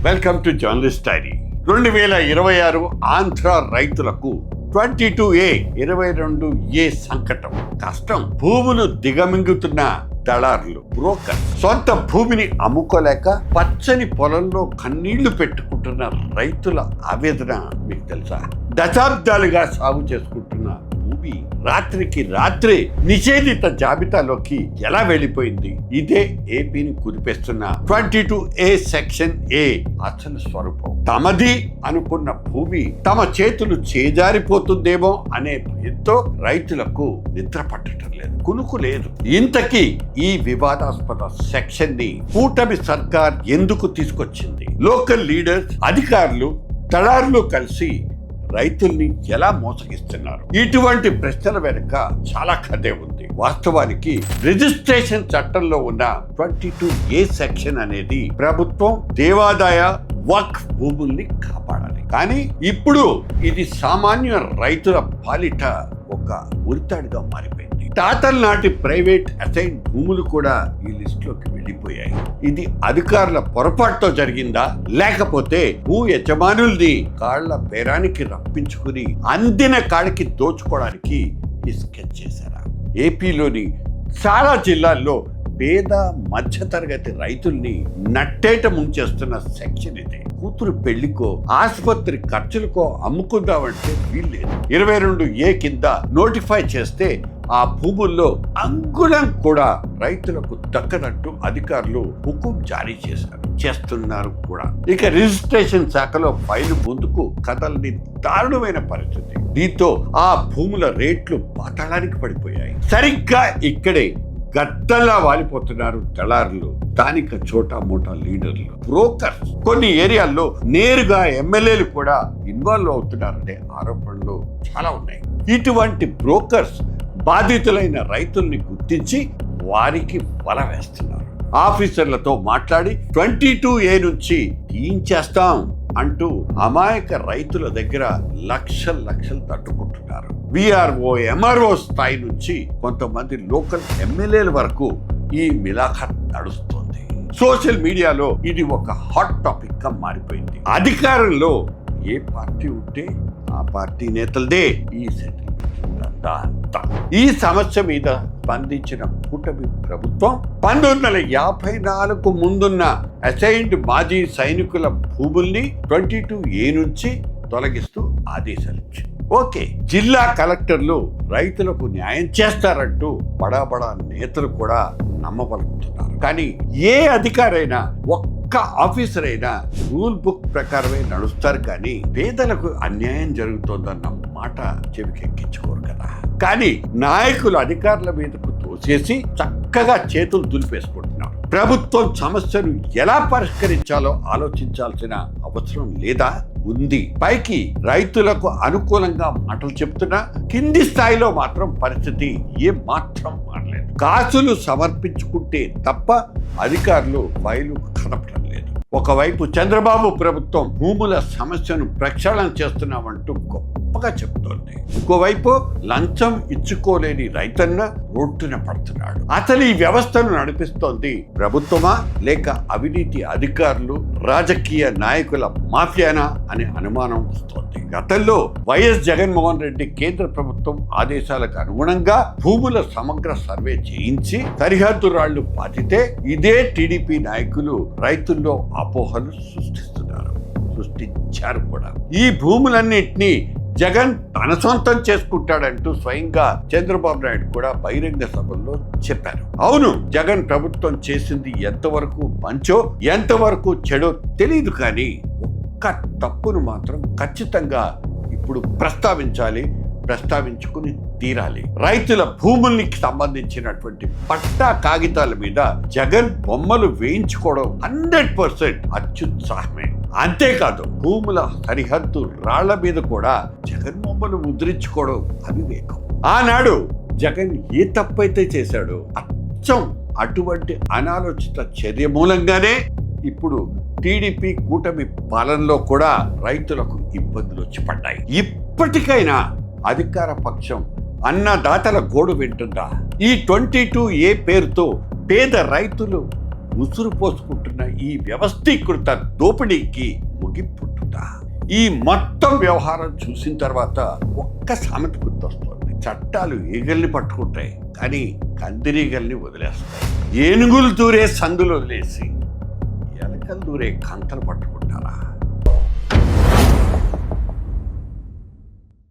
Welcome to journalist dairy. 2026 Andhra రైతులకు 22A 22A సంకటం, కష్టం. భూములు దిగమింగుతున్న దళారులు, బ్రోకర్ సొంత భూమిని అమ్ముకోలేక పచ్చని పొలంలో కన్నీళ్లు పెట్టుకుంటున్న రైతుల ఆవేదన మీకు తెలుసా? దశాబ్దాలుగా సాగు చేసుకుంటున్న భూమి రాత్రికి రాత్రి నిషేధిత జాబితాలోకి ఎలా వెళ్ళిపోయింది? ఇదే ఏపీని కుదిపేస్తున్న 22A సెక్షన్ ఏ అసలు స్వరూపం. తమది అనుకున్న భూమి తమ చేతులు చేజారిపోతుందేమో అనే భయంతో రైతులకు నిద్ర పట్టడం లేదు, కునుకు లేదు. ఇంతకీ ఈ వివాదాస్పద సెక్షన్ ని కూటమి సర్కార్ ఎందుకు తీసుకొచ్చింది? లోకల్ లీడర్స్, అధికారులు, దళారులు కలిసి రైతుల్ని ఎలా మోసగిస్తున్నారు? ఇటువంటి ప్రశ్నల వెనుక చాలా కథే ఉంది. వాస్తవానికి రిజిస్ట్రేషన్ చట్టంలో ఉన్న 22A సెక్షన్ అనేది ప్రభుత్వం దేవాదాయ వక్ఫ్ భూముల్ని కాపాడాలి. కానీ ఇప్పుడు ఇది సామాన్య రైతుల పాలిట ఒక ఉరితాడుగా మారిపోయింది. తాతల నాటి ప్రైవేట్ అసైన్ భూములు కూడా ఈ లిస్ట్ లోకి వెళ్ళిపోయాయి. ఇది అధికారుల పొరపాటుతో జరిగిందా, లేకపోతే భూ యజమానుల్ని కాళ్ల బేరానికి రప్పించుకుని అందిన కాడికి దోచుకోవడానికి ఈ స్కెచ్ చేశారా? ఏపీలోని చాలా జిల్లాల్లో పేద మధ్యతరగతి రైతుల్ని నట్టేట ముంచేస్తున్న సెక్షన్ ఇది. కూతురు పెళ్లికో ఆసుపత్రి ఖర్చులకో అమ్ముకుందామంటే వీల్లేదు. 22A కింద నోటిఫై చేస్తే ఆ భూముల్లో అంగుళం కూడా రైతులకు దక్కదంటూ అధికారులు హుకుం జారీ చేస్తున్నారు కూడా. ఇక రిజిస్ట్రేషన్ శాఖలో ఫైలు ముందుకు కదలని దారుణమైన పరిస్థితి. దీంతో ఆ భూముల రేట్లు పాతాళానికి పడిపోయాయి. సరిగ్గా ఇక్కడే గద్దల్లా వాలిపోతున్నారు దళారులు, స్థానిక చోటా మోటా లీడర్లు, బ్రోకర్స్. కొన్ని ఏరియాల్లో నేరుగా ఎమ్మెల్యేలు కూడా ఇన్వాల్వ్ అవుతున్నారనే ఆరోపణలు చాలా ఉన్నాయి. ఇటువంటి బ్రోకర్స్ బాధితులైన రైతుల్ని గుర్తించి వారికి వల వేస్తున్నారు. ఆఫీసర్లతో మాట్లాడి 22A నుంచి తీయించేస్తాం అంటూ అమాయక రైతుల దగ్గర లక్షలు తట్టుకుంటున్నారు. VRO, MRO స్థాయి నుంచి కొంతమంది లోకల్ ఎమ్మెల్యేల వరకు ఈ మిలాఖత్ నడుస్తోంది. సోషల్ మీడియాలో ఇది ఒక హాట్ టాపిక్ గా మారిపోయింది. అధికారంలో ఏ పార్టీ ఉంటే ఆ పార్టీ నేతలదే ఈ సెటిల్మెంట్. ఈ సమస్య మీద స్పందించిన కూటమి ప్రభుత్వం 1954 ముందున్న అసైన్డ్ మాజీ సైనికుల భూముల్ని 22A నుంచి తొలగిస్తూ ఆదేశాలు ఇచ్చింది. ఓకే, జిల్లా కలెక్టర్లు రైతులకు న్యాయం చేస్తారంటూ బడా నేతలు కూడా నమ్మబలుగుతున్నారు. కానీ ఏ అధికారైనా ఒక్క ఆఫీసర్ అయినా రూల్ బుక్ ప్రకారమే నడుస్తారు, కానీ పేదలకు అన్యాయం జరుగుతోందన్న మాట చెవికెక్కించుకోరు కదా. కానీ నాయకులు అధికారుల మీదకు తోసేసి చక్కగా చేతులు దులిపేసుకుంటున్నారు. ప్రభుత్వం సమస్యను ఎలా పరిష్కరించాలో ఆలోచించాల్సిన అవసరం లేదా? ఉంది. పైకి రైతులకు అనుకూలంగా మాటలు చెప్తున్నా కింది స్థాయిలో మాత్రం పరిస్థితి ఏం మాత్రం మారలేదు. కాసులు సమర్పించుకుంటే తప్ప అధికారులు ఫైలు కదపడం లేదు. ఒకవైపు చంద్రబాబు ప్రభుత్వం భూముల సమస్యను ప్రక్షాళన చేస్తున్నామంటూ గొప్పగా చెప్తోంది. ఇంకోవైపు లంచం ఇచ్చుకోలేని రైతన్న రోడ్డున పడుతున్నాడు. అసలు ఈ వ్యవస్థను నడిపిస్తోంది ప్రభుత్వమా లేక అవినీతి అధికారులు, రాజకీయ నాయకుల మాఫియానా అనే అనుమానం వస్తోంది. గతంలో వైఎస్ జగన్మోహన్ రెడ్డి కేంద్ర ప్రభుత్వం ఆదేశాలకు అనుగుణంగా భూముల సమగ్ర సర్వే చేయించి సరిహద్దు రాళ్లు పాతితే ఇదే టీడీపీ నాయకులు రైతుల్లో అపోహలు సృష్టించారు కూడా. ఈ భూములన్నింటినీ జగన్ తన సొంతం చేసుకుంటాడంటూ స్వయంగా చంద్రబాబు నాయుడు కూడా బహిరంగ సభల్లో చెప్పారు. అవును, జగన్ ప్రభుత్వం చేసింది ఎంతవరకు మంచో ఎంతవరకు చెడో తెలియదు, కానీ ఒక్క తప్పును మాత్రం ఖచ్చితంగా ఇప్పుడు ప్రస్తావించుకుని తీరాలి. రైతుల భూములకి సంబంధించినటువంటి పట్టా కాగితాల మీద జగన్ బొమ్మలు వేయించుకోవడం 100% అత్యుత్సాహమే. అంతేకాదు, భూముల సరిహద్దు రాళ్ల మీద కూడా జగన్ బొమ్మలు ముద్రించుకోవడం అవివేకం. ఆనాడు జగన్ ఏ తప్పైతే చేశాడో అచ్చం అటువంటి అనాలోచిత చర్య మూలంగానే ఇప్పుడు టీడీపీ కూటమి పాలనలో కూడా రైతులకు ఇబ్బందులు వచ్చి పడ్డాయి. ఇప్పటికైనా అధికార పక్షం అన్నదాతల గోడు వింటుందా? ఈ 22A పేరుతో పేద రైతులు ఉసురు పోసుకుంటున్న ఈ వ్యవస్థీకృత దోపిడీకి ముగింపుంటుందా? ఈ మొత్తం వ్యవహారం చూసిన తర్వాత ఒక్క సామెత గుర్తొస్తుంది. చట్టాలు ఈగల్ని పట్టుకుంటాయి కానీ కందిరీగల్ని వదిలేస్తాయి. ఏనుగులు దూరే సందులు వదిలేసి ఎలకలు దూరే కంకలు పట్టుకుంటారా?